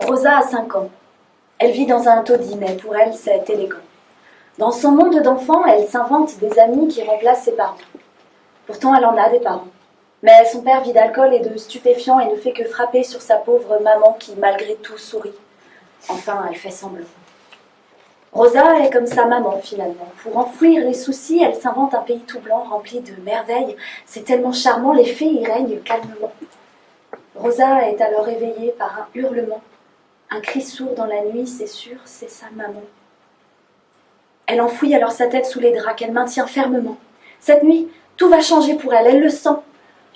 Rosa a 5 ans. Elle vit dans un taudis, mais pour elle, c'est élégant. Dans son monde d'enfants, elle s'invente des amis qui remplacent ses parents. Pourtant, elle en a des parents. Mais son père vit d'alcool et de stupéfiants et ne fait que frapper sur sa pauvre maman qui, malgré tout, sourit. Enfin, elle fait semblant. Rosa est comme sa maman, finalement. Pour enfouir les soucis, elle s'invente un pays tout blanc, rempli de merveilles. C'est tellement charmant, les fées y règnent calmement. Rosa est alors éveillée par un hurlement. Un cri sourd dans la nuit, c'est sûr, c'est sa maman. Elle enfouit alors sa tête sous les draps qu'elle maintient fermement. Cette nuit, tout va changer pour elle, elle le sent.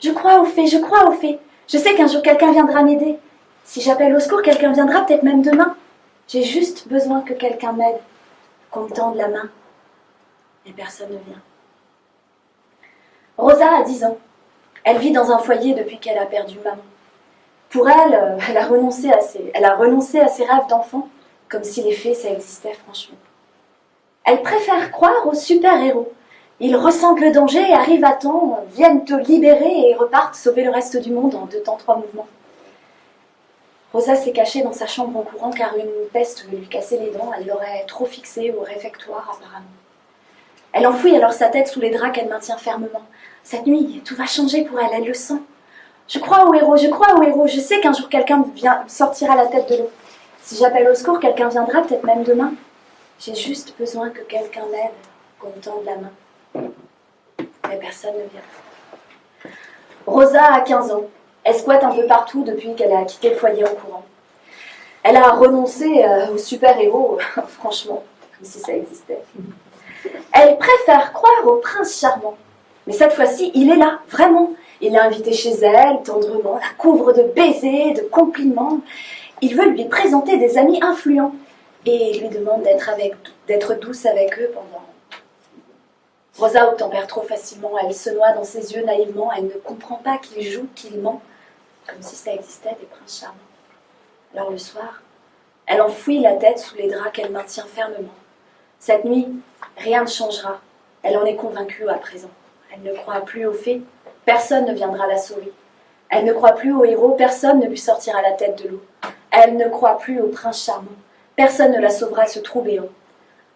Je crois aux fées, je crois aux fées. Je sais qu'un jour quelqu'un viendra m'aider. Si j'appelle au secours, quelqu'un viendra peut-être même demain. J'ai juste besoin que quelqu'un m'aide, qu'on me tende la main. Et personne ne vient. Rosa a 10 ans. Elle vit dans un foyer depuis qu'elle a perdu maman. Pour elle, elle a renoncé à ses rêves d'enfant, comme si les fées, ça existait franchement. Elle préfère croire aux super-héros. Ils ressentent le danger et arrivent à temps, viennent te libérer et repartent sauver le reste du monde en 2 temps 3 mouvements. Rosa s'est cachée dans sa chambre en courant car une peste veut lui casser les dents. Elle l'aurait trop fixée au réfectoire apparemment. Elle enfouit alors sa tête sous les draps qu'elle maintient fermement. Cette nuit, tout va changer pour elle, elle le sent. Je crois aux héros, je crois aux héros. Je sais qu'un jour quelqu'un sortira la tête de l'eau. Si j'appelle au secours, quelqu'un viendra, peut-être même demain. J'ai juste besoin que quelqu'un m'aide, qu'on me tende la main. Mais personne ne vient. Rosa a 15 ans. Elle squatte un peu partout depuis qu'elle a quitté le foyer en courant. Elle a renoncé aux super-héros, franchement, comme si ça existait. Elle préfère croire au prince charmant. Mais cette fois-ci, il est là, vraiment. Il l'a invitée chez elle, tendrement, la couvre de baisers, de compliments. Il veut lui présenter des amis influents et lui demande d'être douce avec eux pendant... Rosa obtempère trop facilement, elle se noie dans ses yeux naïvement, elle ne comprend pas qu'il joue, qu'il ment, comme si ça existait des princes charmants. Alors le soir, elle enfouit la tête sous les draps qu'elle maintient fermement. Cette nuit, rien ne changera, elle en est convaincue à présent. Elle ne croit plus aux fées, personne ne viendra la sauver. Elle ne croit plus aux héros, personne ne lui sortira la tête de l'eau. Elle ne croit plus au prince charmant, personne ne la sauvera de ce trou béant.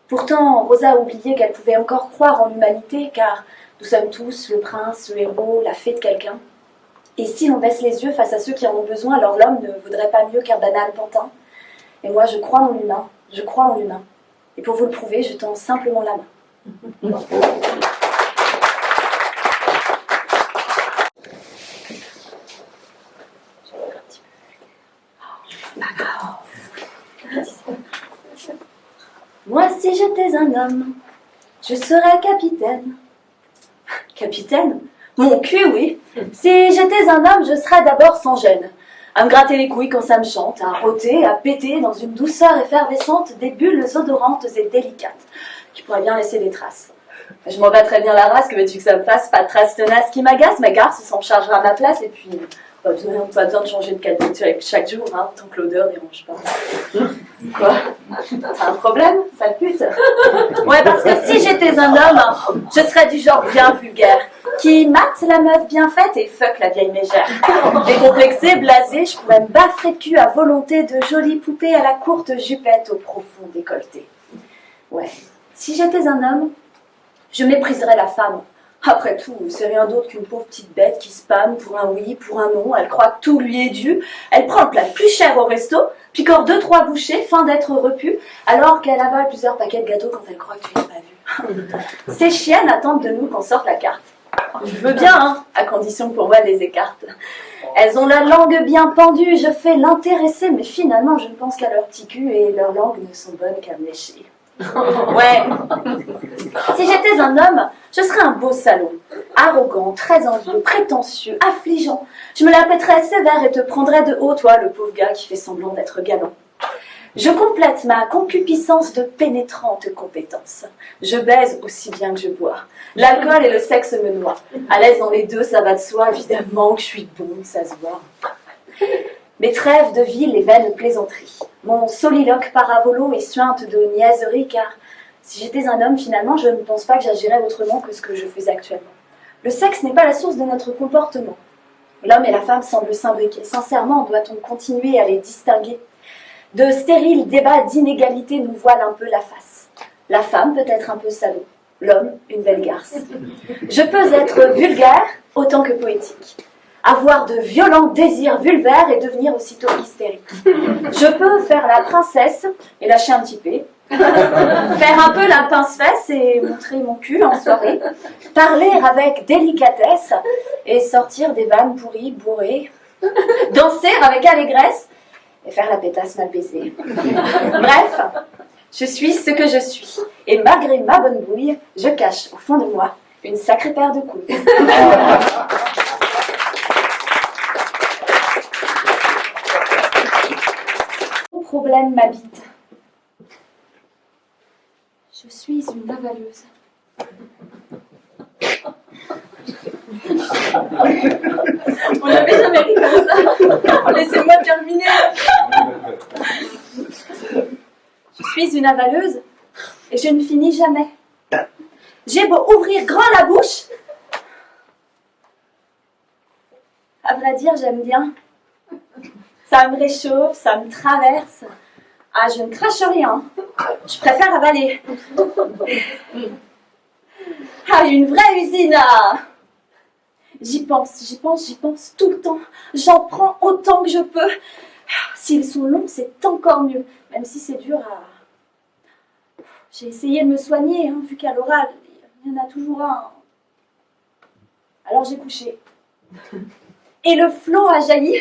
Pourtant, Rosa a oublié qu'elle pouvait encore croire en l'humanité, car nous sommes tous le prince, le héros, la fée de quelqu'un. Et si l'on baisse les yeux face à ceux qui en ont besoin, alors l'homme ne vaudrait pas mieux qu'un banal pantin. Et moi, je crois en l'humain, je crois en l'humain. Et pour vous le prouver, je tends simplement la main. Moi, si j'étais un homme, je serais capitaine. Capitaine? Mon cul, oui. Si j'étais un homme, je serais d'abord sans gêne. À me gratter les couilles quand ça me chante, à rôter, à péter dans une douceur effervescente des bulles odorantes et délicates, qui pourraient bien laisser des traces. Je m'en battrais bien la race, que veux-tu que ça me fasse? Pas de traces tenaces qui m'agacent, ma garce s'en chargera à ma place, et puis pas besoin de changer de cadeau chaque jour, hein, tant que l'odeur dérange pas. Quoi? T'as un problème, sale pute? Ouais, parce que si j'étais un homme, je serais du genre bien vulgaire, qui mate la meuf bien faite et fuck la vieille mégère. Décomplexée, blasée, je pourrais me baffrer de cul à volonté de jolies poupées à la courte jupette au profond décolleté. Ouais, si j'étais un homme, je mépriserais la femme. Après tout, c'est rien d'autre qu'une pauvre petite bête qui spamme pour un oui, pour un non, elle croit que tout lui est dû, elle prend le plat le plus cher au resto, picore 2-3 bouchées, fin d'être repue, alors qu'elle avale plusieurs paquets de gâteaux quand elle croit que tu l'as pas vu. Ces chiennes attendent de nous qu'on sorte la carte. Je veux bien, hein, à condition que pour moi les écarte. Elles ont la langue bien pendue, je fais l'intéressée, mais finalement je ne pense qu'à leur petit cul et leurs langues ne sont bonnes qu'à me lécher. Ouais. Si j'étais un homme, je serais un beau salaud. Arrogant, très envieux, prétentieux, affligeant. Je me la pèterais sévère et te prendrais de haut, toi, le pauvre gars qui fait semblant d'être galant. Je complète ma concupiscence de pénétrante compétence. Je baise aussi bien que je bois. L'alcool et le sexe me noient. À l'aise dans les deux, ça va de soi, évidemment que je suis bon, ça se voit. Mes trêves de vie, les vaines plaisanteries. Mon soliloque paravolo et suinte de niaiserie, car si j'étais un homme, finalement, je ne pense pas que j'agirais autrement que ce que je fais actuellement. Le sexe n'est pas la source de notre comportement. L'homme et la femme semblent s'imbriquer. Sincèrement, doit-on continuer à les distinguer? De stériles débats d'inégalité nous voilent un peu la face. La femme peut être un peu salaud, l'homme une belle garce. Je peux être vulgaire autant que poétique, avoir de violents désirs vulvaires et devenir aussitôt hystérique. Je peux faire la princesse et lâcher un petit peu, faire un peu la pince-fesse et montrer mon cul en soirée, parler avec délicatesse et sortir des vannes pourries, bourrées, danser avec allégresse et faire la pétasse mal baisée. Bref, je suis ce que je suis. Et malgré ma bonne bouille, je cache au fond de moi une sacrée paire de couilles. Mon problème m'habite. Je suis une avaleuse. On n'avait jamais ri comme ça. Laissez-moi terminer. Je suis une avaleuse et je ne finis jamais. J'ai beau ouvrir grand la bouche. À vrai dire, j'aime bien. Ça me réchauffe, ça me traverse. Ah, je ne crache rien. Je préfère avaler. Ah, une vraie usine à... J'y pense tout le temps. J'en prends autant que je peux. S'ils sont longs, c'est encore mieux. Même si c'est dur à... J'ai essayé de me soigner, hein, vu qu'à l'oral, il y en a toujours un. Alors j'ai couché. Et le flot a jailli.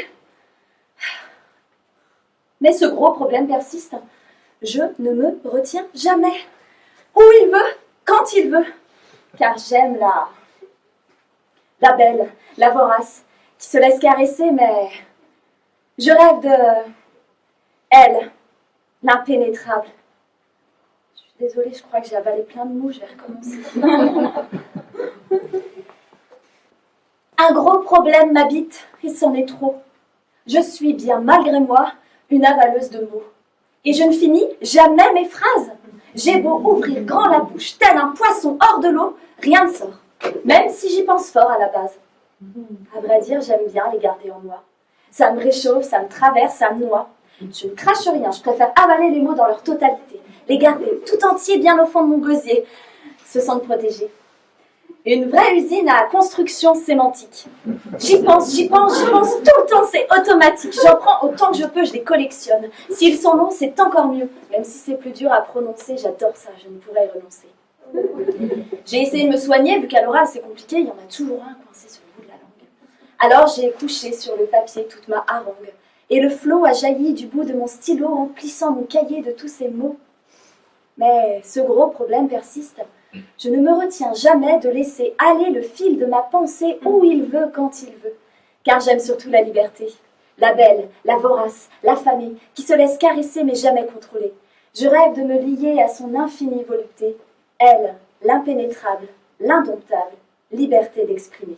Mais ce gros problème persiste. Je ne me retiens jamais. Où il veut, quand il veut. Car j'aime la belle, la vorace, qui se laisse caresser, mais je rêve de elle, l'impénétrable. Je suis désolée, je crois que j'ai avalé plein de mots, je vais recommencer. Un gros problème m'habite, et c'en est trop. Je suis bien, malgré moi, une avaleuse de mots. Et je ne finis jamais mes phrases. J'ai beau ouvrir grand la bouche, tel un poisson hors de l'eau, rien ne sort. Même si j'y pense fort à la base. À vrai dire, j'aime bien les garder en moi. Ça me réchauffe, ça me traverse, ça me noie. Je ne crache rien, je préfère avaler les mots dans leur totalité. Les garder tout entiers bien au fond de mon gosier. Se sentent protégés. Une vraie usine à construction sémantique. J'y pense tout le temps, c'est automatique. J'en prends autant que je peux, je les collectionne. S'ils sont longs, c'est encore mieux. Même si c'est plus dur à prononcer, j'adore ça, je ne pourrais y renoncer. J'ai essayé de me soigner, vu qu'à l'oral c'est compliqué, il y en a toujours un coincé sur le bout de la langue. Alors j'ai couché sur le papier toute ma harangue. Et le flot a jailli du bout de mon stylo, remplissant mon cahier de tous ces mots. Mais ce gros problème persiste. Je ne me retiens jamais de laisser aller le fil de ma pensée où il veut, quand il veut. Car j'aime surtout la liberté, la belle, la vorace, la famille, qui se laisse caresser mais jamais contrôler. Je rêve de me lier à son infinie volupté, elle, l'impénétrable, l'indomptable, liberté d'exprimer.